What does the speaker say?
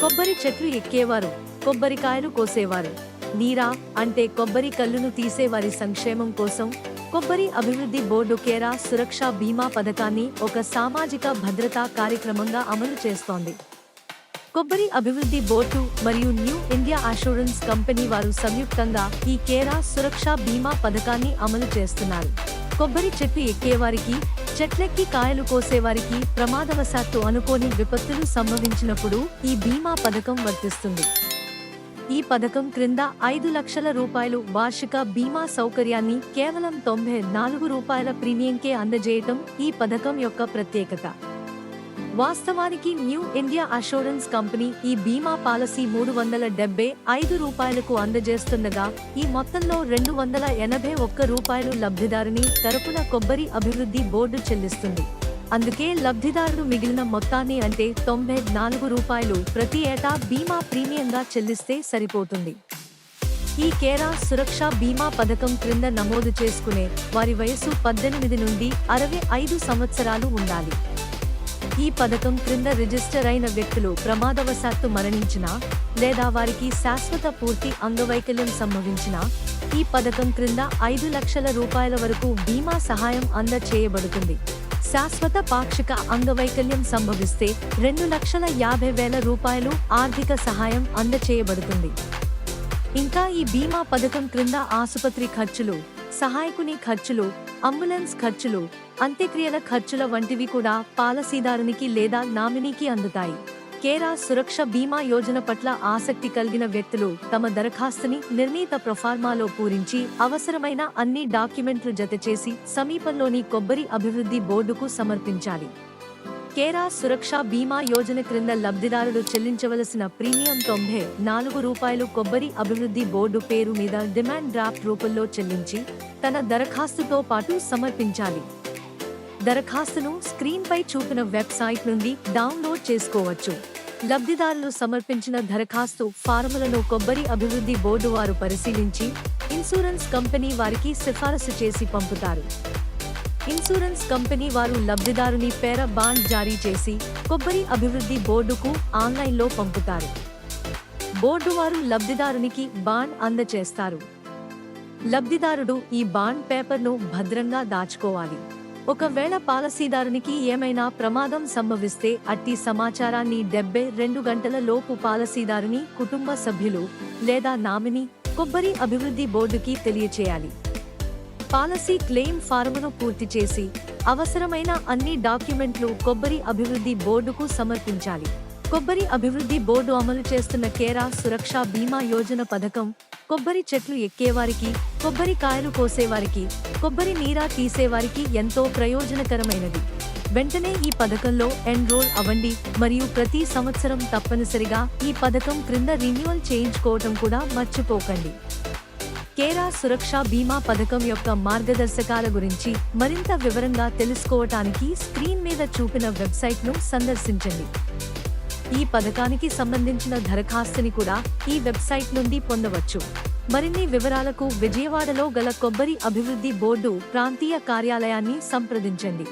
కొబ్బరి చెట్లు ఎక్కేవారు, కొబ్బరికాయలు కోసేవారు. నీరా అంటే కొబ్బరి కల్లును తీసేవారి సంక్షేమం కోసం కొబ్బరి అభివృద్ధి బోర్డు కేరా సురక్ష బీమా పథకాన్ని ఒక సామాజిక భద్రతా కార్యక్రమంగా అమలు చేస్తోంది. కొబ్బరి అభివృద్ధి బోర్డు మరియు న్యూ ఇండియా అష్యూరెన్స్ కంపెనీ వారు సంయుక్తంగా ఈ కేరా సురక్ష బీమా పథకాన్ని అమలు చేస్తున్నారు. కొబ్బరి చెట్టు ఎక్కేవారికి, చెట్లెక్కి కాయలు కోసేవారికి ప్రమాదవశాత్తు అనుకోని విపత్తులు సంభవించినప్పుడు ఈ బీమా పథకం వర్తిస్తుంది. ఈ పథకం క్రింద 5 లక్షల రూపాయలు వార్షిక బీమా సౌకర్యాన్ని కేవలం ₹94 ప్రీమియంకే అందజేయటం ఈ పథకం యొక్క ప్రత్యేకత. వాస్తవానికి న్యూ ఇండియా అష్యూరెన్స్ కంపెనీ ఈ బీమా పాలసీ ₹375కు అందజేస్తుండగా ఈ మొత్తంలో ₹281 లబ్ధిదారుని తరపున కొబ్బరి అభివృద్ధి బోర్డు చెల్లిస్తుంది. అందుకే లబ్ధిదారుడు మిగిలిన మొత్తాన్ని అంటే ₹94 ప్రతి ఏటా బీమా ప్రీమియంగా చెల్లిస్తే సరిపోతుంది. ఈ కేరా సురక్ష బీమా పథకం క్రింద నమోదు చేసుకునే వారి వయసు 18 నుండి 65 సంవత్సరాలు ఉండాలి. ఈ పథకం క్రింద రిజిస్టర్ అయిన వ్యక్తులు ప్రమాదవశాత్తు మరణించినా లేదా వారికి శాశ్వత పూర్తి అంగవైకల్యం సంభవించినా ఈ పథకం క్రింద 5 లక్షల రూపాయల వరకు బీమా సహాయం అందచేయబడుతుంది. శాశ్వత పాక్షిక అంగవైకల్యం సంభవిస్తే ₹2,50,000 ఆర్థిక సహాయం అందచేయబడుతుంది. ఇంకా ఈ బీమా పథకం క్రింద ఆసుపత్రి ఖర్చులు, సహాయకుని ఖర్చులు, అంబులెన్స్ ఖర్చులు, అంత్యక్రియల ఖర్చుల వంటివి కూడా పాలసీదారునికి లేదా నామినీకి అందుతాయి. కేరా సురక్ష బీమా యోజన పట్ల ఆసక్తి కలిగిన వ్యక్తులు తమ దరఖాస్తుని నిర్ణీత ప్రొఫార్మాలో పూరించి అవసరమైన అన్ని డాక్యుమెంట్లు జతచేసి సమీపంలోని కొబ్బరి అభివృద్ధి బోర్డుకు సమర్పించాలి. కేరా సురక్ష బీమా యోజన క్రింద లబ్ధిదారుడు చెల్లించవలసిన ప్రీమియం ₹94 కొబ్బరి అభివృద్ధి బోర్డు పేరు మీద డిమాండ్ డ్రాఫ్ట్ రూపంలో చెల్లించి తన దరఖాస్తుతో పాటు సమర్పించాలి. దరఖాస్తును స్క్రీన్పై చూపిన వెబ్సైట్ నుండి డౌన్లోడ్ చేసుకోవచ్చు. లబ్ధిదారులు సమర్పించిన దరఖాస్తు ఫారములను కొబ్బరి అభివృద్ధి బోర్డు వారు పరిశీలించి ఇన్సూరెన్స్ కంపెనీ వారికి సిఫారసు చేసి పంపుతారు. ఇన్సూరెన్స్ కంపెనీ వారు లబ్ధిదారుని పేర బాండ్ జారీ చేసి కొబ్బరి అభివృద్ధి బోర్డుకు ఆన్లైన్లో పంపుతారు. బోర్డు వారు లబ్ధిదారునికి బాండ్ అందచేస్తారు. లబ్ధిదారుడు ఈ బాండ్ పేపర్ను భద్రంగా దాచుకోవాలి. ఒకవేళ పాలసీదారునికి ఏమైనా ప్రమాదం సంభవిస్తే అట్టి సమాచారాన్ని 72 గంటల లోపు పాలసీదారుని కుటుంబ సభ్యులు లేదా నామినీ కొబ్బరి అభివృద్ధి బోర్డుకి తెలియచేయాలి. పాలసీ క్లెయిమ్ ఫారమును పూర్తి చేసి అవసరమైన అన్ని డాక్యుమెంట్లు కొబ్బరి అభివృద్ధి బోర్డుకు సమర్పించాలి. కొబ్బరి అభివృద్ధి బోర్డు అమలు చేస్తున్న కేరా సురక్ష బీమా యోజన పథకం కొబ్బరి చెట్లు ఎక్కేవారికి, కొబ్బరి కాయలు కోసేవారికి, కొబ్బరి నీరా తీసేవారికి ఎంతో ప్రయోజనకరమైనది. వెంటనే ఈ పథకంలో ఎన్రోల్ అవ్వండి మరియు ప్రతి సంవత్సరం తప్పనిసరిగా ఈ పథకం క్రింద రిన్యూవల్ చేయించుకోవటం కూడా మర్చిపోకండి. కేరా సురక్ష బీమా పథకం యొక్క మార్గదర్శకాల గురించి మరింత వివరంగా తెలుసుకోవటానికి స్క్రీన్ మీద చూపిన వెబ్సైట్ను సందర్శించండి. ఈ పథకానికి సంబంధించిన దరఖాస్తుని కూడా ఈ వెబ్సైట్ నుండి పొందవచ్చు. మరిన్ని వివరాలకు విజయవాడలో గల కొబ్బరి అభివృద్ధి బోర్డు ప్రాంతీయ కార్యాలయాన్ని సంప్రదించండి.